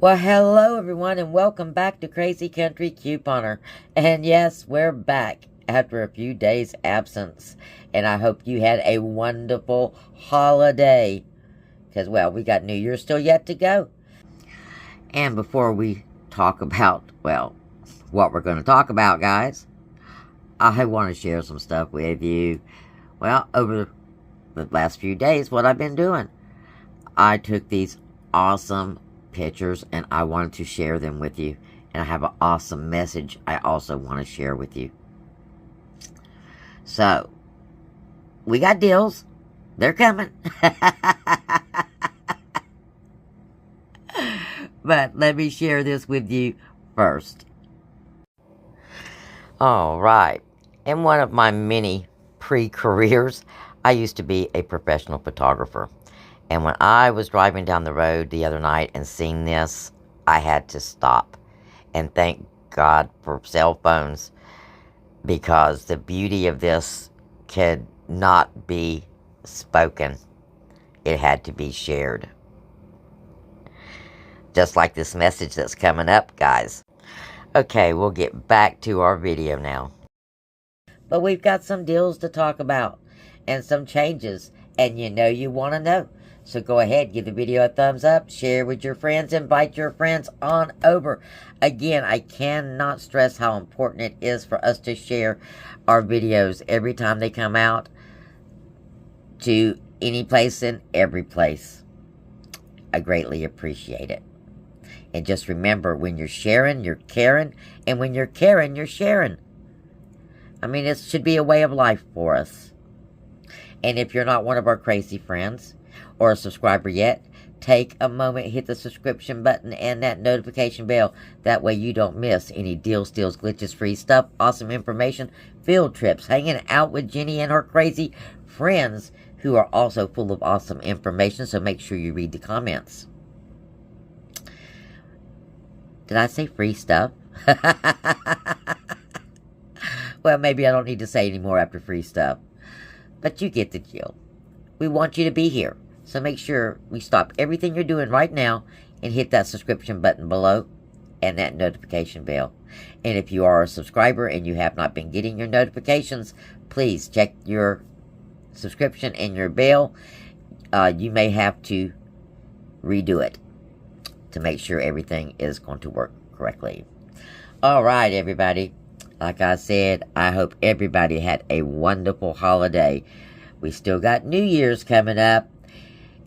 Well, hello everyone, and welcome back to Crazy Country Couponer. And yes, we're back after a few days' absence. And I hope you had a wonderful holiday. Because, well, we got New Year's still yet to go. And before we talk about, well, what we're going to talk about, guys, I want to share some stuff with you. Well, over the last few days, what I've been doing. I took these awesome pictures and I wanted to share them with you, and I have an awesome message I also want to share with you. So we got deals, they're coming. But let me share this with you first. All right, in one of my many pre-careers, I used to be a professional photographer. And when I was driving down the road the other night and seeing this, I had to stop. And thank God for cell phones, because the beauty of this could not be spoken. It had to be shared. Just like this message that's coming up, guys. Okay, we'll get back to our video now. But we've got some deals to talk about and some changes, and you want to know. So go ahead, give the video a thumbs up, share with your friends, invite your friends on over. Again, I cannot stress how important it is for us to share our videos every time they come out to any place and every place. I greatly appreciate it. And just remember, when you're sharing, you're caring, and when you're caring, you're sharing. I mean, it should be a way of life for us. And if you're not one of our crazy friends or a subscriber yet, take a moment, hit the subscription button and that notification bell. That way you don't miss any deals, steals, glitches, free stuff, awesome information, field trips, hanging out with Jenny and her crazy friends who are also full of awesome information. So make sure you read the comments. Did I say free stuff? Well, maybe I don't need to say any more after free stuff. But you get the deal. We want you to be here. So make sure we stop everything you're doing right now and hit that subscription button below and that notification bell. And if you are a subscriber and you have not been getting your notifications, please check your subscription and your bell. You may have to redo it to make sure everything is going to work correctly. All right, everybody. Like I said, I hope everybody had a wonderful holiday. We still got New Year's coming up.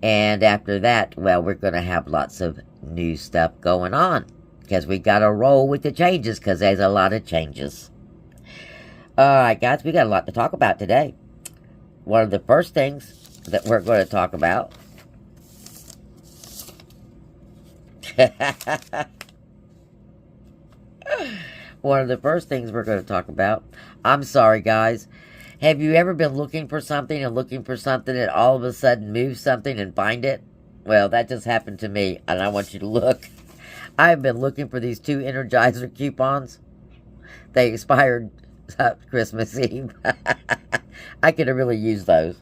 And after that, well, we're going to have lots of new stuff going on. Because we got to roll with the changes, because there's a lot of changes. Alright, guys, we got a lot to talk about today. One of the first things that we're going to talk about one of the first things we're going to talk about. I'm sorry, guys. Have you ever been looking for something and all of a sudden move something and find it? Well, that just happened to me, and I want you to look. I've been looking for these 2 Energizer coupons. They expired Christmas Eve. I could have really used those.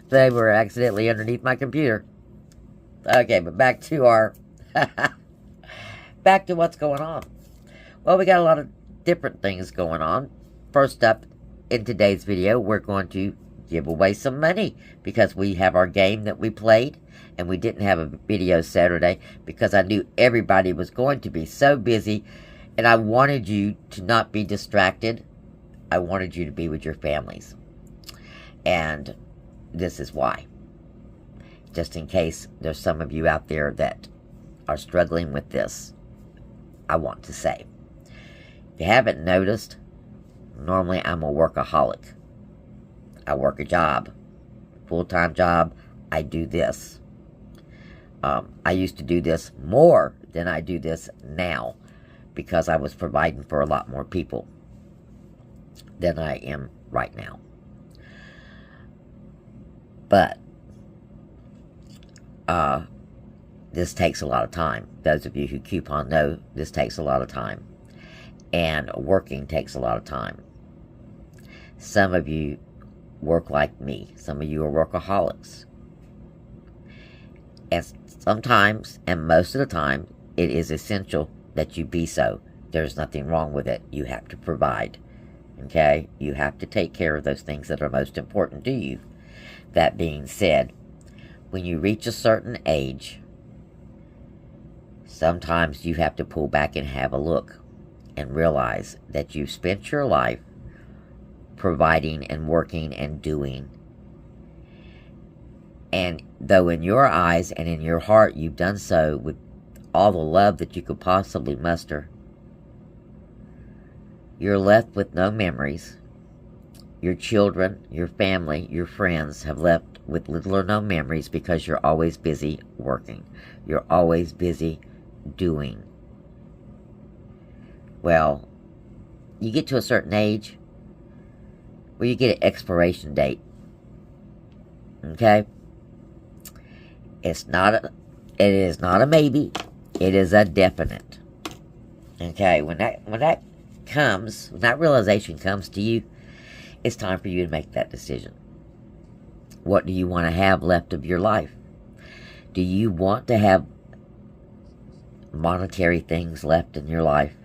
They were accidentally underneath my computer. Okay, but back to our... back to what's going on. Well, we got a lot of different things going on. First up, in today's video, we're going to give away some money because we have our game that we played, and we didn't have a video Saturday because I knew everybody was going to be so busy, and I wanted you to not be distracted. I wanted you to be with your families. And this is why. Just in case there's some of you out there that are struggling with this, I want to say, if you haven't noticed, normally I'm a workaholic. I work a job, full-time job. I do this. I used to do this more than I do this now because I was providing for a lot more people than I am right now. But this takes a lot of time. Those of you who coupon know this takes a lot of time. And working takes a lot of time. Some of you work like me. Some of you are workaholics. And Sometimes, and most of the time, it is essential that you be so. There's nothing wrong with it. You have to provide. Okay? You have to take care of those things that are most important to you. That being said, when you reach a certain age, sometimes you have to pull back and have a look and realize that you've spent your life providing and working and doing. And though in your eyes and in your heart you've done so with all the love that you could possibly muster, you're left with no memories. Your children, your family, your friends have left with little or no memories because you're always busy working. You're always busy doing. Well, you get to a certain age where you get an expiration date. Okay? It is not a maybe. It is a definite. Okay? When that comes, when that realization comes to you, it's time for you to make that decision. What do you want to have left of your life? Do you want to have monetary things left in your life?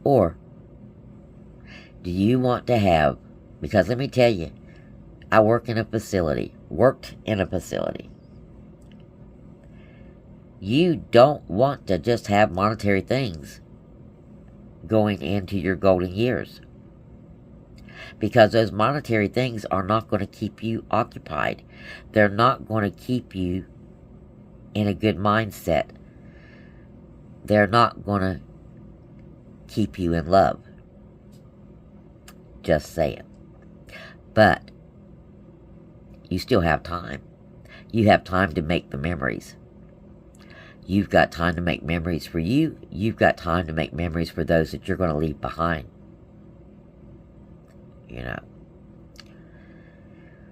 Or do you want to have, because let me tell you, I worked in a facility. You don't want to just have monetary things going into your golden years. Because those monetary things are not going to keep you occupied. They're not going to keep you in a good mindset. They're not going to keep you in love. Just saying. But you still have time. You have time to make the memories. You've got time to make memories for you. You've got time to make memories for those that you're going to leave behind. You know,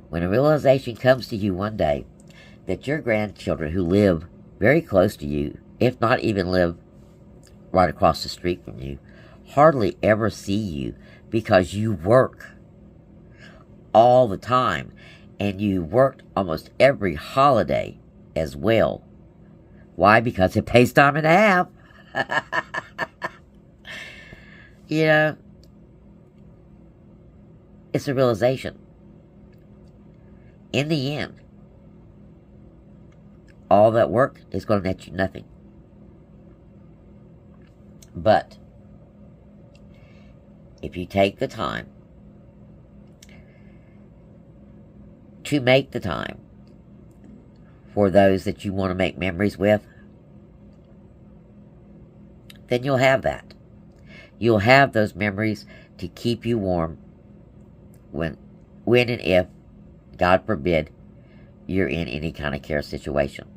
when a realization comes to you one day that your grandchildren who live very close to you, if not even live right across the street from you, hardly ever see you because you work all the time and you worked almost every holiday as well. Why? Because it pays time and a half. You know, it's a realization. In the end, all that work is going to net you nothing. But if you take the time to make the time for those that you want to make memories with, then you'll have that. You'll have those memories to keep you warm when and if, God forbid, you're in any kind of care situation.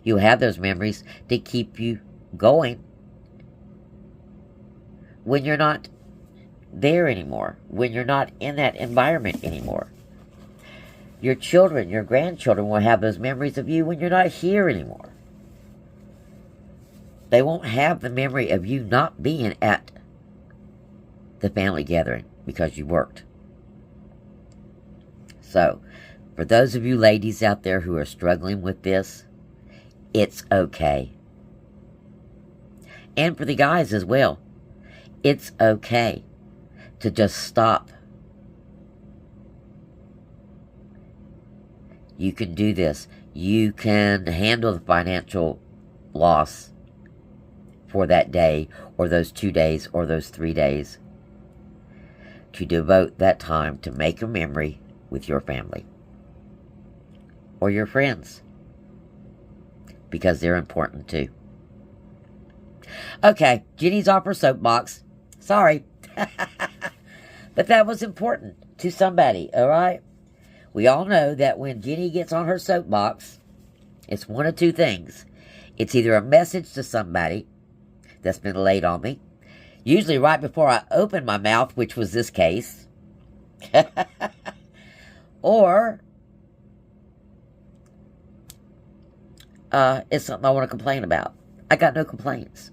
You'll have those memories to keep you going when you're not there anymore, when you're not in that environment anymore. Your children, your grandchildren will have those memories of you when you're not here anymore. They won't have the memory of you not being at the family gathering because you worked. So, for those of you ladies out there who are struggling with this, it's okay. And for the guys as well, it's okay to just stop. You can do this. You can handle the financial loss for that day, or those 2 days, or those 3 days, to devote that time to make a memory with your family or your friends, because they're important too. Okay, Jenny's off her soapbox. Sorry. But that was important to somebody, all right? We all know that when Jenny gets on her soapbox, it's one of two things. It's either a message to somebody that's been laid on me, usually right before I open my mouth, which was this case, or it's something I want to complain about. I got no complaints.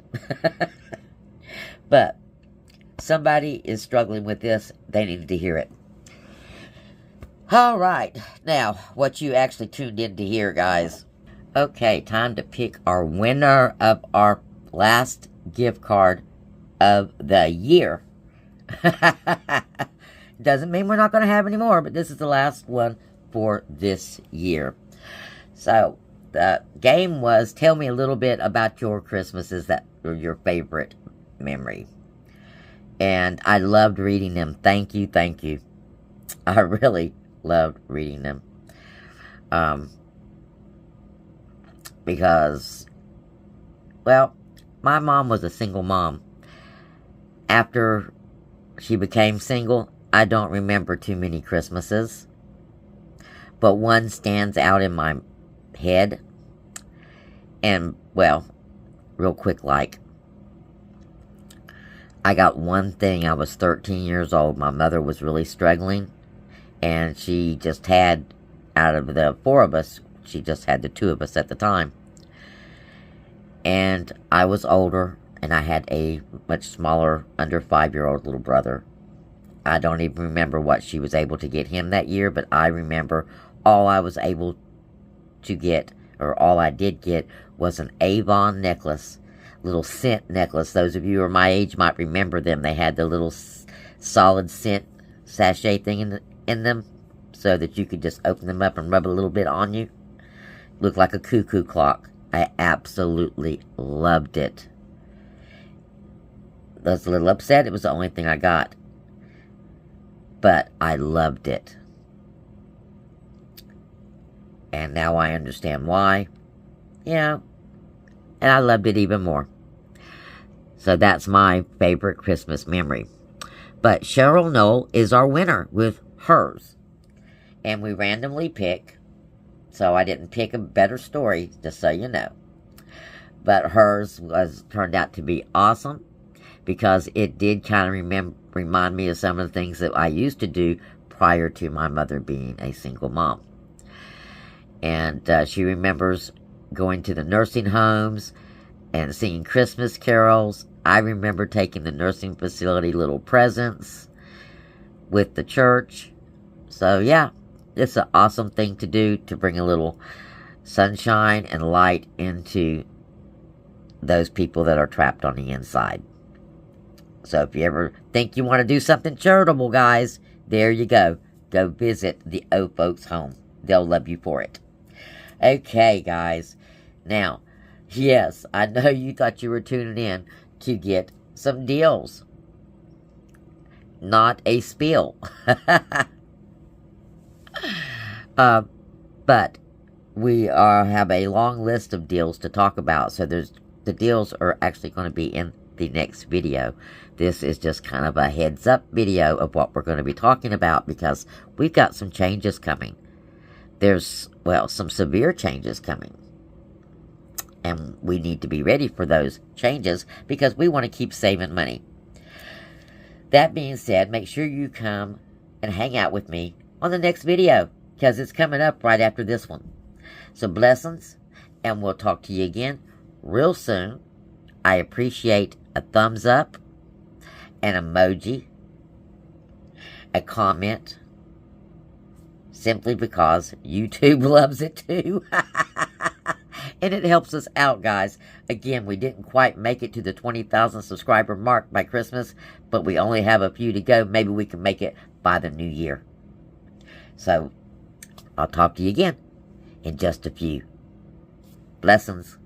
But somebody is struggling with this. They needed to hear it. Alright, now, what you actually tuned in to hear, guys. Okay, time to pick our winner of our last gift card of the year. Doesn't mean we're not going to have any more, but this is the last one for this year. So, the game was, tell me a little bit about your Christmases that were your favorite memory. And I loved reading them. Thank you, thank you. I really loved reading them. Because, well, my mom was a single mom. After she became single, I don't remember too many Christmases. But one stands out in my head. And, well, real quick like, I got one thing. I was 13 years old. My mother was really struggling. And she just had, out of the 4 of us, she just had the 2 of us at the time. And I was older, and I had a much smaller, under 5-year-old little brother. I don't even remember what she was able to get him that year, but I remember all I was able to get, or all I did get, was an Avon necklace, little scent necklace. Those of you who are my age might remember them. They had the little solid scent sachet thing in them, so that you could just open them up and rub a little bit on you. Looked like a cuckoo clock. I absolutely loved it. I was a little upset. It was the only thing I got. But I loved it. And now I understand why. Yeah. And I loved it even more. So that's my favorite Christmas memory. But Cheryl Knoll is our winner with hers. And we randomly pick. So I didn't pick a better story, just so you know. But hers turned out to be awesome. Because it did kind of remind me of some of the things that I used to do prior to my mother being a single mom. And she remembers going to the nursing homes and singing Christmas carols. I remember taking the nursing facility little presents with the church. So yeah, it's an awesome thing to do, to bring a little sunshine and light into those people that are trapped on the inside. So if you ever think you want to do something charitable, guys, there you go. Go visit the old folks' home. They'll love you for it. Okay, guys. Now, yes, I know you thought you were tuning in to get some deals. Not a spiel. But we have a long list of deals to talk about. So the deals are actually going to be in the next video. This is just kind of a heads up video of what we're going to be talking about, because we've got some changes coming. There's, well, some severe changes coming. And we need to be ready for those changes, because we want to keep saving money. That being said, make sure you come and hang out with me on the next video, because it's coming up right after this one. So blessings, and we'll talk to you again real soon. I appreciate a thumbs up, an emoji, a comment, simply because YouTube loves it too. And it helps us out, guys. Again, we didn't quite make it to the 20,000 subscriber mark by Christmas, but we only have a few to go. Maybe we can make it by the new year. So, I'll talk to you again in just a few. Blessings.